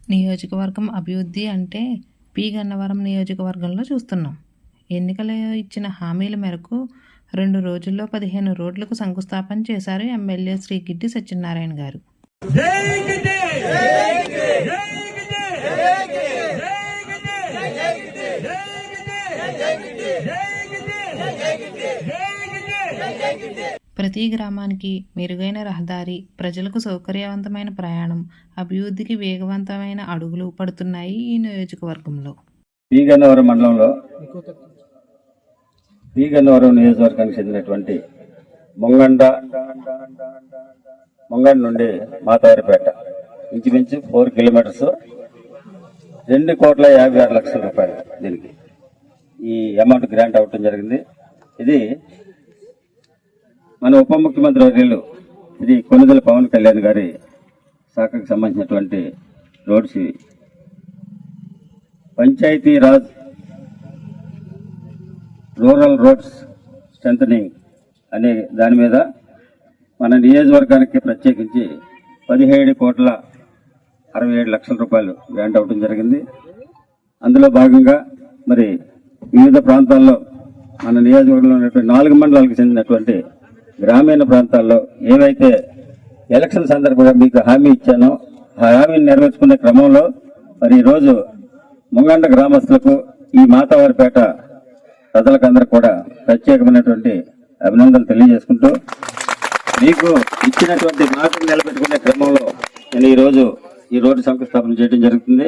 నియోజకవర్గం అభివృద్ధి అంటే పి గన్నవరం నియోజకవర్గంలో చూస్తున్నాం. ఎన్నికల్లో ఇచ్చిన హామీల మేరకు 2 రోజుల్లో 15 రోడ్లకు శంకుస్థాపన చేశారు ఎమ్మెల్యే శ్రీ గిడ్డి సత్యనారాయణ గారు. ప్రతి గ్రామానికి మెరుగైన రహదారి, ప్రజలకు సౌకర్యవంతమైన ప్రయాణం, అభివృద్ధికి వేగవంతమైన అడుగులు పడుతున్నాయి ఈ నియోజకవర్గంలో. పి గన్నవరం మండలంలో పి గన్నవరం నియోజకవర్గానికి చెందినటువంటి ముంగండ నుండి మాతావారిపేట ఇంచుమించు 4 కిలోమీటర్స్, 2,56,00,000 రూపాయలు దీనికి ఈ అమౌంట్ గ్రాంట్ అవ్వటం జరిగింది. ఇది మన ఉప ముఖ్యమంత్రి వర్యులు శ్రీ కొణిదెల పవన్ కళ్యాణ్ గారి శాఖకు సంబంధించినటువంటి roads. Panchayati Raj rural roads strengthening అనే దాని మీద మన నియోజకవర్గానికి ప్రత్యేకించి 17,67,00,000 రూపాయలు గ్రాంట్ అవ్వడం జరిగింది. అందులో భాగంగా మరి వివిధ ప్రాంతాల్లో మన నియోజకవర్గంలో ఉన్నటువంటి 4 మండలాలకు చెందినటువంటి గ్రామీణ ప్రాంతాల్లో ఏవైతే ఎలక్షన్ సందర్భంగా మీకు హామీ ఇచ్చానో ఆ హామీని నెరవేర్చుకునే క్రమంలో మరి ఈరోజు ముంగండ గ్రామస్తులకు ఈ మాతావారిపేట ప్రజలకందరూ కూడా ప్రత్యేకమైనటువంటి అభినందనలు తెలియజేసుకుంటూ మీకు ఇచ్చినటువంటి మాటను నిలబెట్టుకునే క్రమంలో నేను ఈరోజు ఈ రోడ్డు శంకుస్థాపన చేయడం జరుగుతుంది.